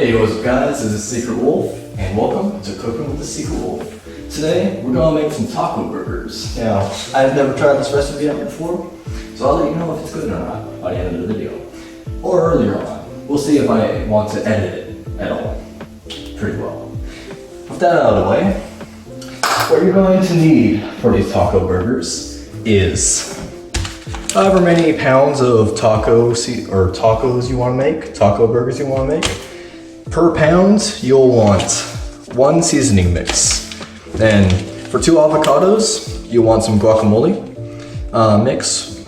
Hey, what's up guys, this is Secret Wolf, and welcome to Cooking with the Secret Wolf. Today, we're gonna make some taco burgers. Now, I've never tried this recipe out before, so I'll let you know if it's good or not by the end of the video. Or earlier on. We'll see if I want to edit it at all. Pretty well. With that out of the way, what you're going to need for these taco burgers is however many pounds of tacos you want to make, taco burgers you want to make. Per pound, you'll want one seasoning mix. Then for 2 avocados, you'll want some guacamole mix.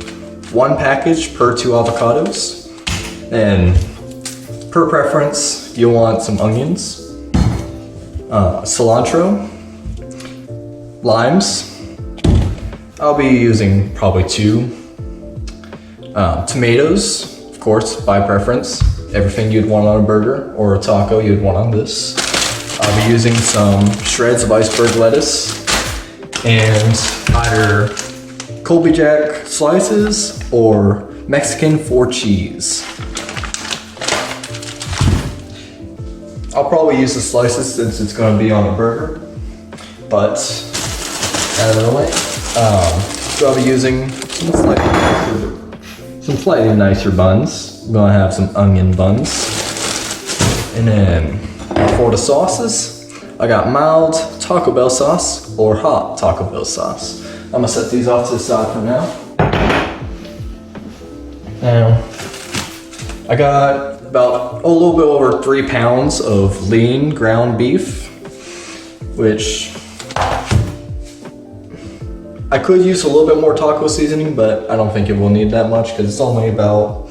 1 package per 2 avocados. Then per preference, you'll want some onions, cilantro, limes. I'll be using probably 2. Tomatoes, of course, by preference. Everything you'd want on a burger or a taco you'd want on this. I'll be using some shreds of iceberg lettuce and either Colby Jack slices or Mexican 4 cheese. I'll probably use the slices since it's going to be on a burger, but out of the way. So I'll be using some slightly nicer buns. I'm gonna have some onion buns. And then for the sauces, I got mild Taco Bell sauce or hot Taco Bell sauce. I'm gonna set these off to the side for now. Now, I got about a little bit over 3 pounds of lean ground beef, which I could use a little bit more taco seasoning, but I don't think it will need that much because it's only about,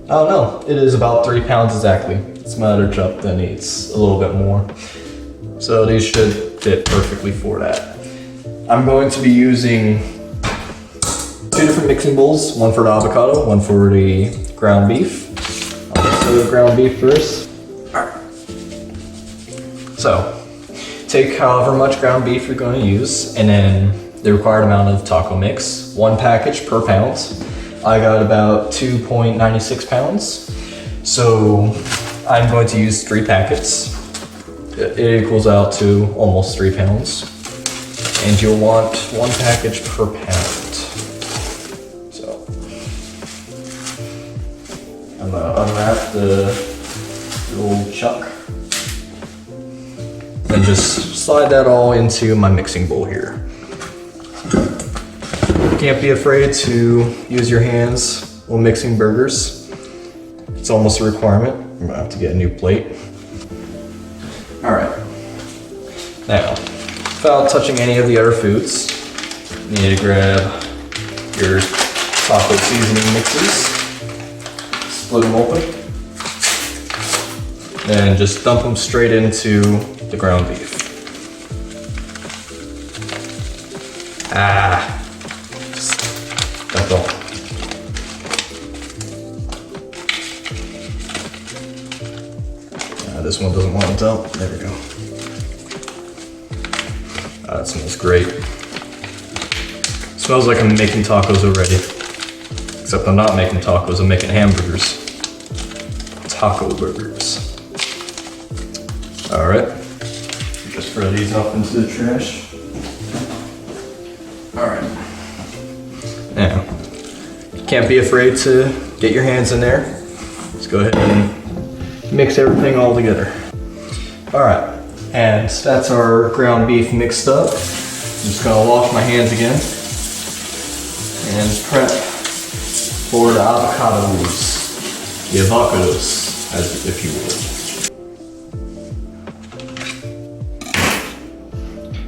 I don't know, it is about 3 pounds exactly. It's my other chuck that needs a little bit more. So these should fit perfectly for that. I'm going to be using 2 different mixing bowls, one for the avocado, one for the ground beef. I'll mix the ground beef first. All right. So, take however much ground beef you're going to use, and then the required amount of taco mix. 1 package per pound. I got about 2.96 pounds. So I'm going to use 3 packets. It equals out to almost 3 pounds. And you'll want 1 package per pound. So I'm gonna unwrap the little chuck. And just slide that all into my mixing bowl here. Can't be afraid to use your hands when mixing burgers. It's almost a requirement. I'm gonna have to get a new plate. All right. Now, without touching any of the other foods, you need to grab your taco seasoning mixes, split them open, and just dump them straight into the ground beef. Just dump it all. This one doesn't want to dump. There we go. That smells great. It smells like I'm making tacos already. Except I'm not making tacos, I'm making hamburgers. Taco burgers. All right. Just throw these off into the trash. All right. Now, can't be afraid to get your hands in there. Just go ahead and mix everything all together. All right, and that's our ground beef mixed up. I'm just gonna wash my hands again and prep for the avocados. The avocados, as if you will.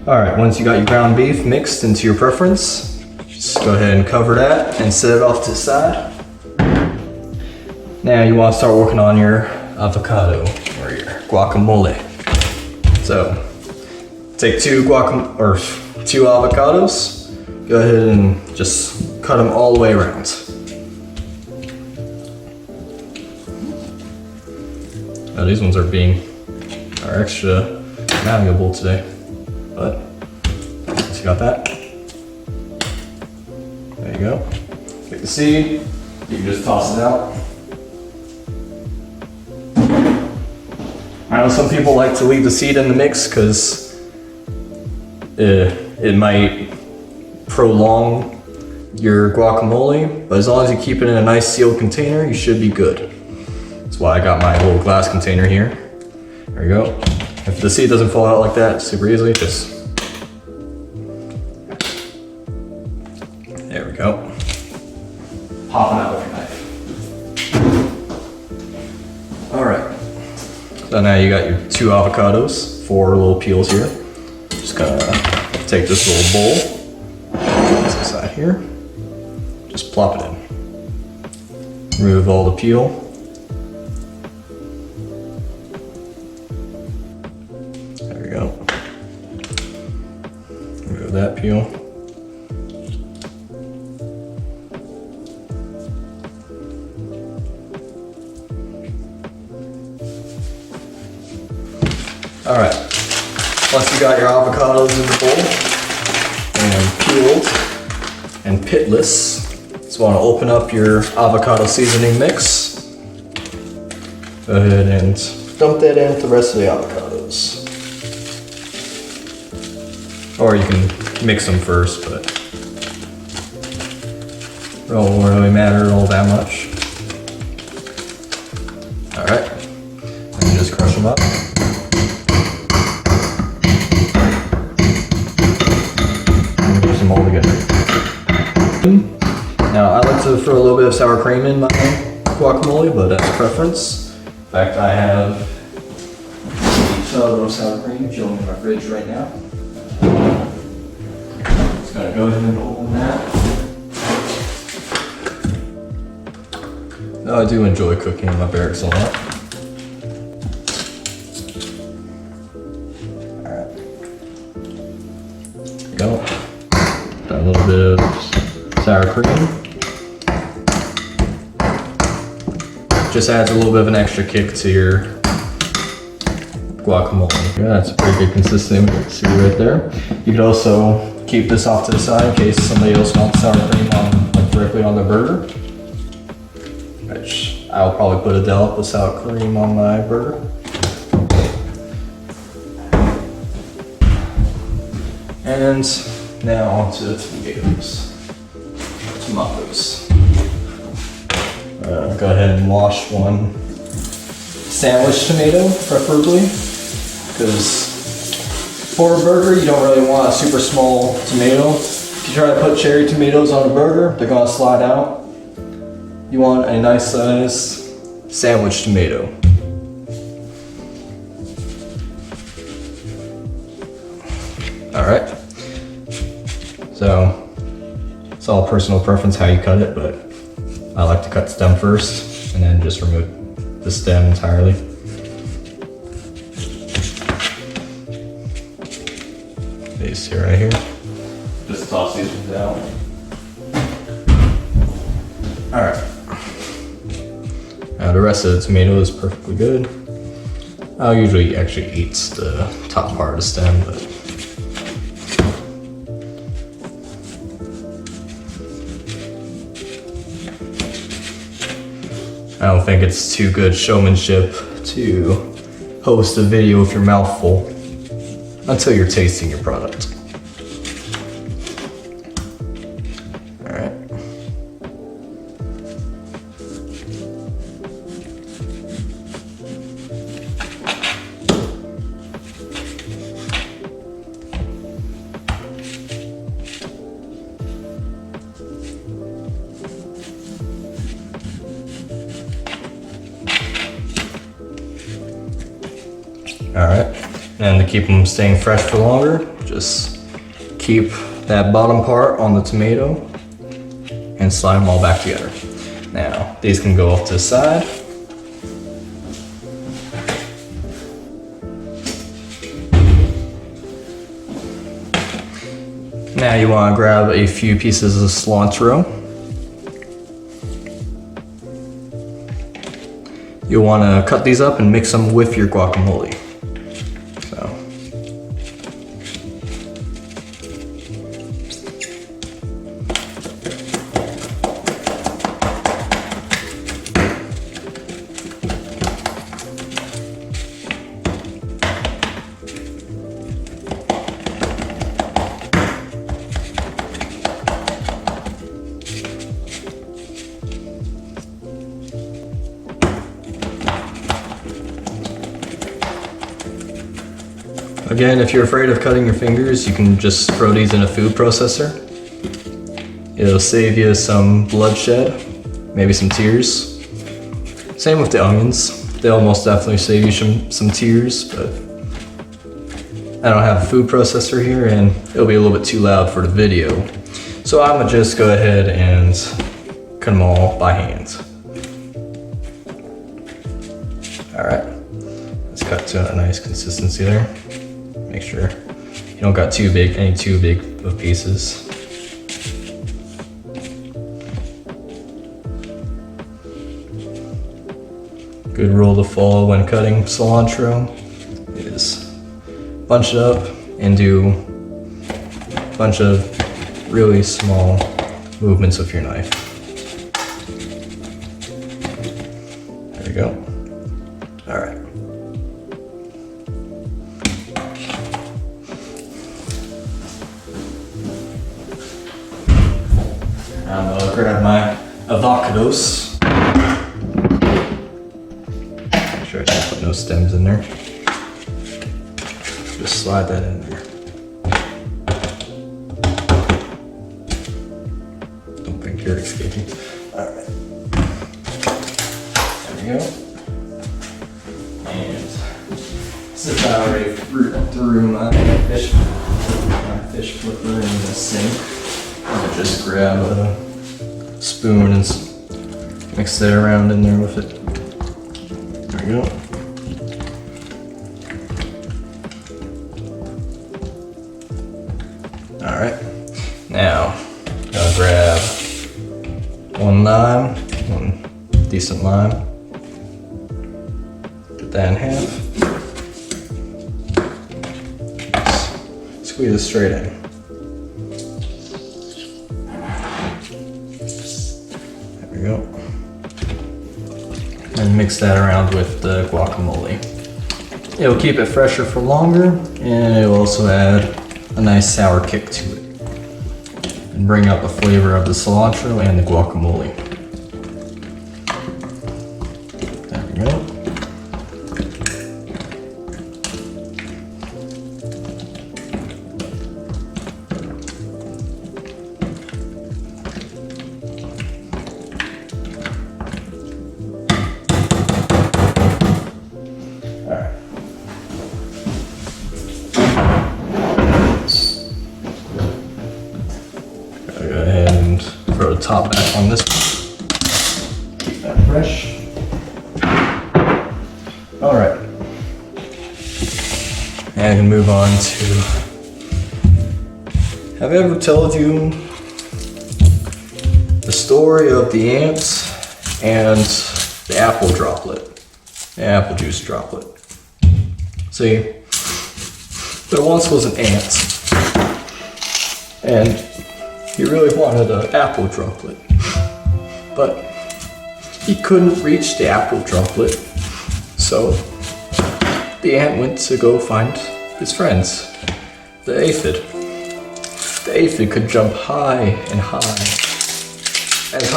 All right, once you got your ground beef mixed into your preference, just go ahead and cover that and set it off to the side. Now you want to start working on your avocado or your guacamole. So take 2 avocados, go ahead and just cut them all the way around. Now these ones are extra malleable today, but once you got that, there you go. Take the seed, you can just toss it out. I know some people like to leave the seed in the mix because it might prolong your guacamole, but as long as you keep it in a nice sealed container, you should be good. That's why I got my little glass container here. There we go. If the seed doesn't fall out like that super easily, just... There we go. Pop it out with your knife. All right. So now you got your 2 avocados, 4 little peels here. Just gonna take this little bowl, put this aside here, just plop it in. Remove all the peel. There we go. Remove that peel. All right, once you got your avocados in the bowl and peeled and pitless, just want to open up your avocado seasoning mix. Go ahead and dump that in with the rest of the avocados. Or you can mix them first, but it won't really matter all that much. All right, and just crush them up. All together. Now I like to throw a little bit of sour cream in my guacamole, but that's a preference. In fact, I have a little sour cream chilling in my fridge right now. Just gonna go ahead and open that. I do enjoy cooking in my barracks a lot. Alright. There we go. A little bit of sour cream. Just adds a little bit of an extra kick to your guacamole. Yeah, that's a pretty good consistency right there. You could also keep this off to the side in case somebody else wants sour cream on, like, directly on their burger. Which I'll probably put a dollop of sour cream on my burger. And now onto the tomatoes. Go ahead and wash one sandwich tomato, preferably, because for a burger you don't really want a super small tomato. If you try to put cherry tomatoes on a burger, they're gonna slide out. You want a nice size sandwich tomato. All right. So, it's all personal preference how you cut it, but I like to cut stem first and then just remove the stem entirely. These two right here. Just toss these ones out. All right. Now the rest of the tomato is perfectly good. I'll usually actually eat the top part of the stem, but I don't think it's too good showmanship to host a video with your mouth full until you're tasting your product. All right. Alright, and to keep them staying fresh for longer, just keep that bottom part on the tomato and slide them all back together. Now, these can go off to the side. Now you want to grab a few pieces of cilantro. You'll want to cut these up and mix them with your guacamole. Again, if you're afraid of cutting your fingers, you can just throw these in a food processor. It'll save you some bloodshed, maybe some tears. Same with the onions. They'll most definitely save you some tears, but I don't have a food processor here and it'll be a little bit too loud for the video. So I'm gonna just go ahead and cut them all by hand. All right, let's cut to a nice consistency there. Make sure you don't got any too big of pieces. Good rule to follow when cutting cilantro is bunch it up and do a bunch of really small movements with your knife. There you go. All right. I'm gonna grab my avocados. Make sure I don't put no stems in there. Just slide that in there. Don't think you're escaping. All right. There we go. And since I already threw my fish flipper in the sink, I'm gonna just grab a spoon and mix that around in there with it. There we go. All right. Now, I'll grab one lime, one decent lime. Put that in half. Squeeze it straight in. There we go. And mix that around with the guacamole. It'll keep it fresher for longer, and it'll also add a nice sour kick to it. And bring out the flavor of the cilantro and the guacamole. There we go. Go ahead and throw the top back on this one. Keep that fresh. All right. And I can move on to, have I ever told you the story of the ants and the apple droplet? The apple juice droplet. See, there once was an ant, and he really wanted an apple droplet, but he couldn't reach the apple droplet, so the ant went to go find his friends, the aphid. The aphid could jump high and high, as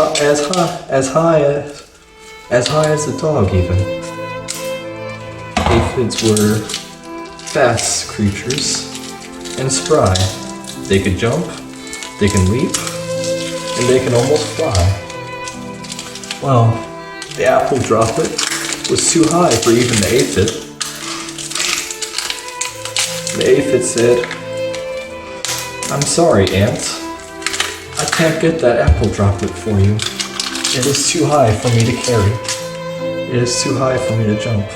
high as a dog even. Aphids were fast creatures and spry. They could jump, they can leap, and they can almost fly. Well, the apple droplet was too high for even the aphid. The aphid said, "I'm sorry, ant. I can't get that apple droplet for you. It is too high for me to carry. It is too high for me to jump."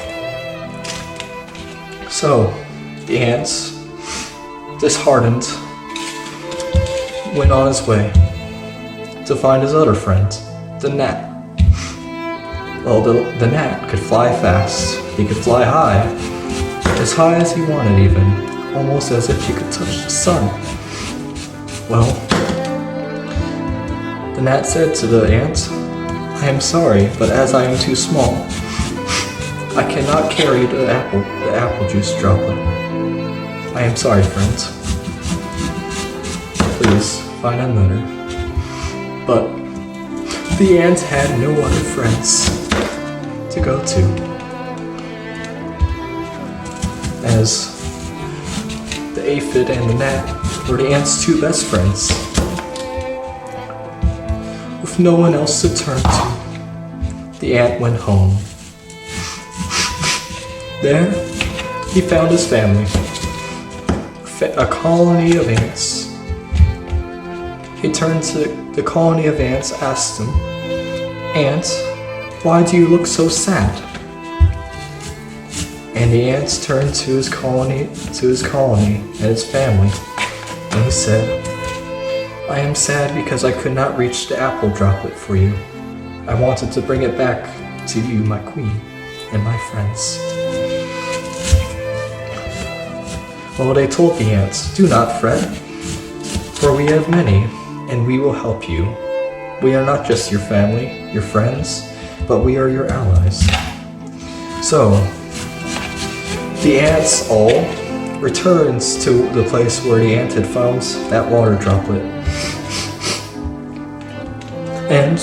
So, the ant, disheartened, went on his way to find his other friend, the gnat. Well, the gnat could fly fast. He could fly high as he wanted even, almost as if he could touch the sun. Well, the gnat said to the ant, "I am sorry, but as I am too small, I cannot carry the apple juice droplet. I am sorry, friends. Please find another." But the ant had no other friends to go to, as the aphid and the gnat were the ant's two best friends. With no one else to turn to, the ant went home. There, he found his family, a colony of ants. He turned to the colony of ants, asked them, "Ant, why do you look so sad?" And the ants turned to his colony and his family, and he said, "I am sad because I could not reach the apple droplet for you. I wanted to bring it back to you, my queen, and my friends." Well, they told the ants, "Do not fret, for we have many, and we will help you. We are not just your family, your friends, but we are your allies." So, the ants all returns to the place where the ant had found that water droplet. And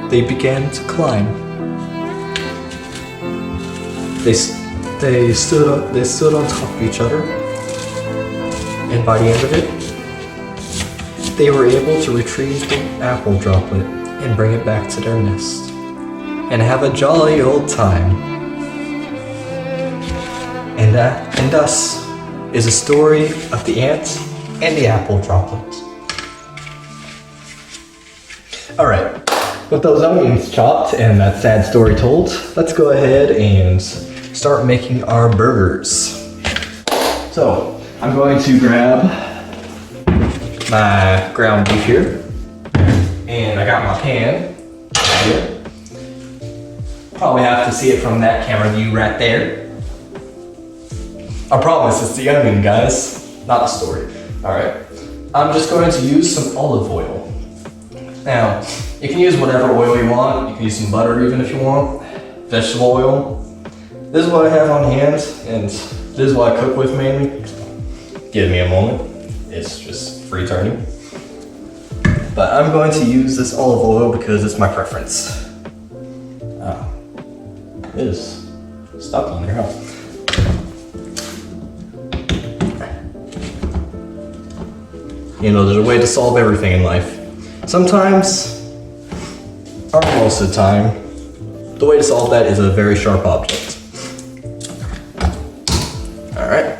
they began to climb. They stood on top of each other, and by the end of it, they were able to retrieve the apple droplet and bring it back to their nest and have a jolly old time. And thus is the story of the ant and the apple droplet. Alright, with those onions chopped and that sad story told, let's go ahead and start making our burgers. So, I'm going to grab my ground beef here, and I got my pan here. Probably have to see it from that camera view right there. I promise it's the onion, guys, not the story. Alright, I'm just going to use some olive oil. Now, you can use whatever oil you want. You can use some butter even if you want. Vegetable oil. This is what I have on hand, and this is what I cook with mainly. Give me a moment. It's just free turning. But I'm going to use this olive oil because it's my preference. Oh, it is stuck on there, huh? You know, there's a way to solve everything in life. Sometimes, or most of the time, the way to solve that is a very sharp object. Alright.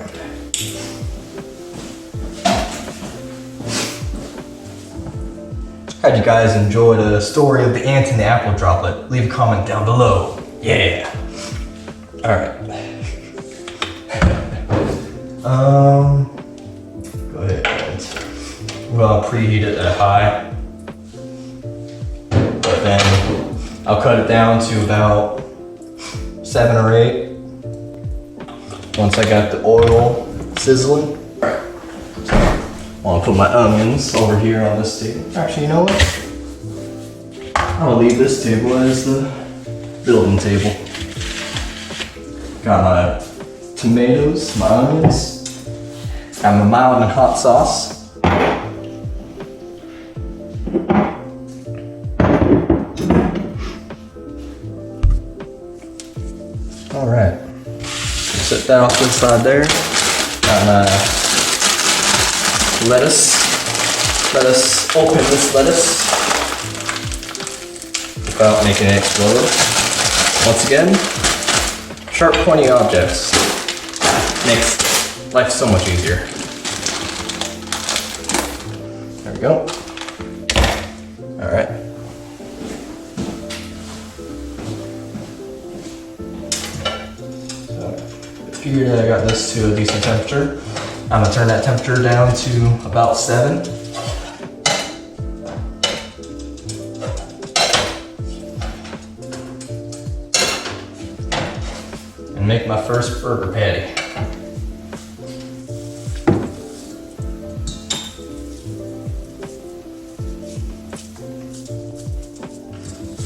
How'd you guys enjoy the story of the ant and the apple droplet? Leave a comment down below. Yeah. Alright. Go ahead. I'm gonna preheat it at high. But then I'll cut it down to about 7 or 8. Once I got the oil sizzling. Alright. So I'm gonna put my onions over here on this table. Actually, you know what? I'm gonna leave this table as the building table. Got my tomatoes, my onions, got my mild and hot sauce. Alright. Set that off to the side there. Got lettuce. Let us open this lettuce without making it explode. Once again, sharp, pointy objects makes life so much easier. There we go. Alright. So, it appeared that I got this to a decent temperature. I'm gonna turn that temperature down to about 7. And make my first burger patty.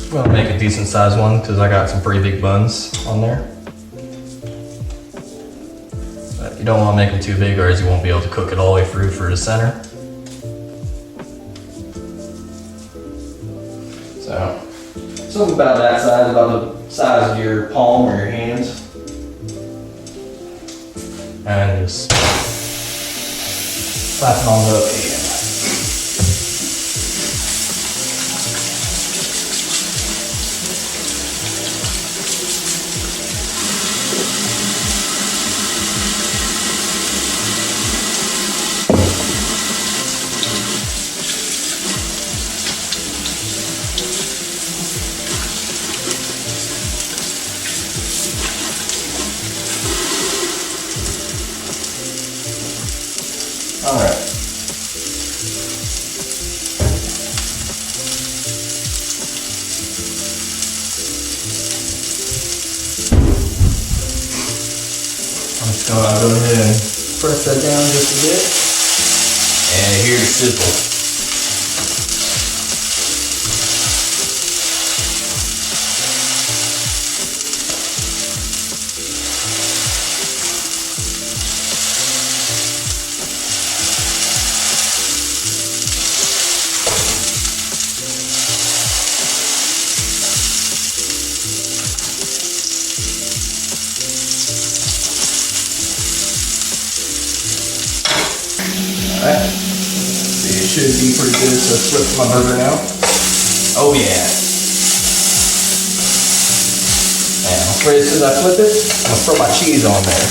I'm gonna make a decent sized one because I got some pretty big buns on there. But you don't want to make them too big or else you won't be able to cook it all the way through for the center. So, something about that size, about the size of your palm or your hand. And just Slap it on the pan. All right. I'm just gonna go ahead and press that down just a bit. And hear the sizzle. Alright, see, it should be pretty good, so let's flip my burger now. Oh yeah. And right as soon as I flip it, I'm gonna throw my cheese on there.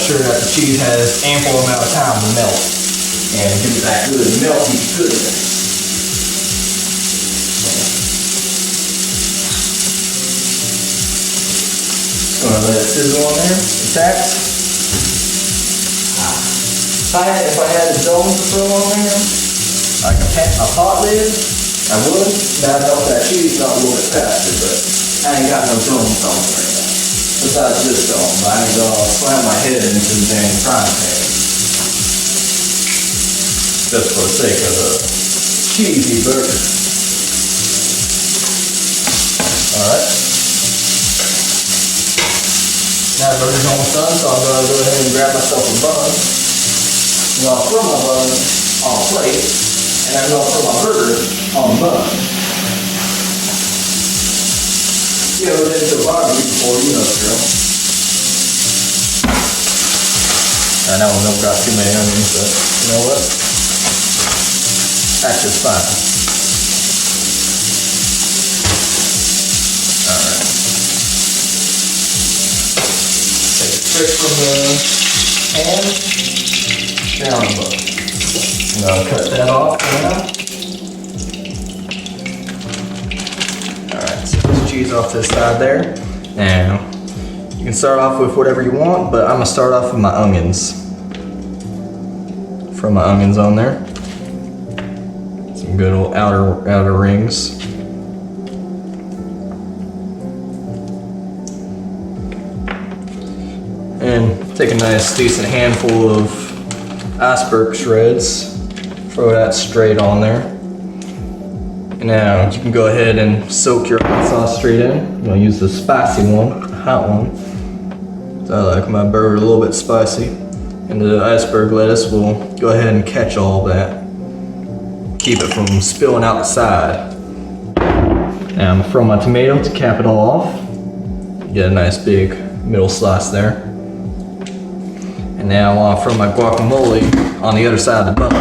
Sure that the cheese has ample amount of time to melt and give it that good melty goodness. Gonna let it sizzle on there, intact. If I had a dome to throw on there, like a pot lid, I would. That'd help that cheese melt a little bit faster, but I ain't got no dome on right now. Besides this dome, I ain't gonna slam my head into the dang frying pan. Just for the sake of a cheesy burger. Alright. Now the burger's almost done, so I'm gonna go ahead and grab myself a bun. I'm gonna throw my bun on a plate, and I'm gonna throw my burger on the bun. You ever been to a barbecue before, you know the drill. I know I don't got too many onions, but you know what? That's just fine. Alright. Take a trick from the pan. Down the bun. I'm gonna cut that off now. Alright, so there's cheese off to the side there. Now, you can start off with whatever you want, but I'm gonna start off with my onions. Throw my onions on there. Some good old outer rings. And take a nice decent handful of iceberg shreds, throw that straight on there. And now you can go ahead and soak your hot sauce straight in. I'm gonna use the spicy one, hot one. So I like my burger a little bit spicy. And the iceberg lettuce will go ahead and catch all that. Keep it from spilling out the side. Now I'm gonna throw my tomato to cap it all off. Get a nice big middle slice there. And now I want to throw my guacamole on the other side of the bun.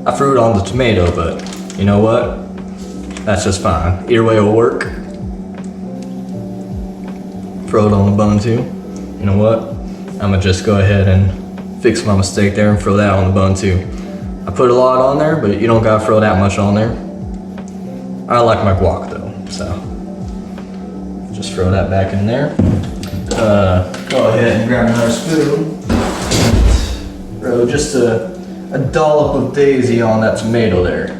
I threw it on the tomato, but you know what? That's just fine. Either way will work. Throw it on the bun too. You know what? I'm gonna just go ahead and fix my mistake there and throw that on the bun too. I put a lot on there, but you don't gotta throw that much on there. I like my guac though, so just throw that back in there. Go ahead and grab another spoon. Throw just a dollop of daisy on that tomato there.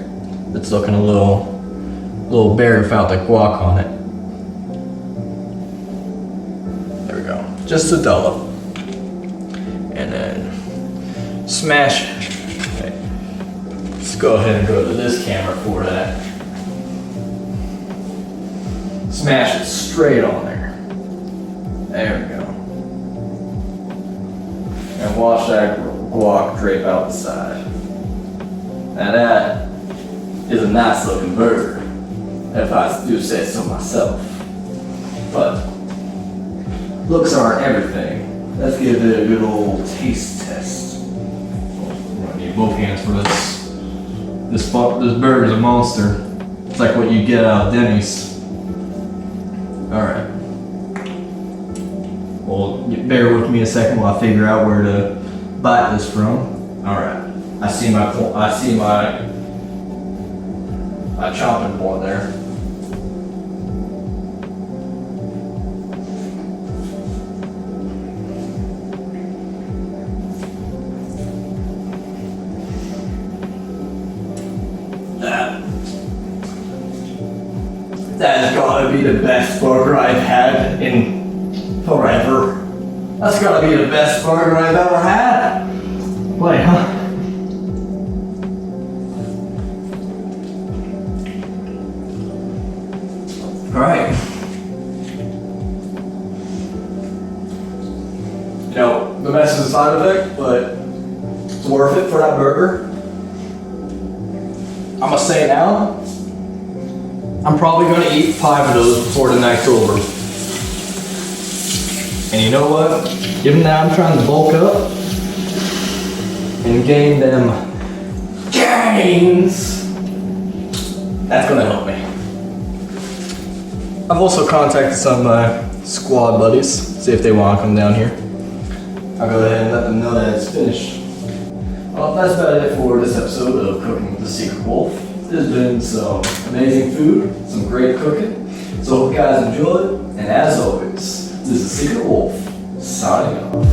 It's looking a little bare without the guac on it. There we go, just a dollop. And then smash. Okay. Let's go ahead and go to this camera for that. Smash it straight on there. There we go. and watch that guac drape out the side. Now that is a nice looking burger, if I do say so myself. But looks aren't everything. Let's give it a good old taste test. I'm gonna need both hands for this. This burger is a monster. It's like what you get out of Denny's. Alright. Well, bear with me a second while I figure out where to bite this from. Alright. I see my chopping board there. That has gotta be the best burger I've had in forever. That's gotta be the best burger I've ever had. Wait, huh? Alright. You know, the mess is a side effect, but it's worth it for that burger. I'm gonna say now, I'm probably gonna eat 5 of those before the night's over. And you know what? Given that I'm trying to bulk up and gain them gains, that's gonna help me. I've also contacted some of my squad buddies, see if they want to come down here. I'll go ahead and let them know that it's finished. Well, that's about it for this episode of Cooking with the Secret Wolf. There's been some amazing food, some great cooking. So hope you guys enjoyed, and as always, this is Secret Wolf, signing off.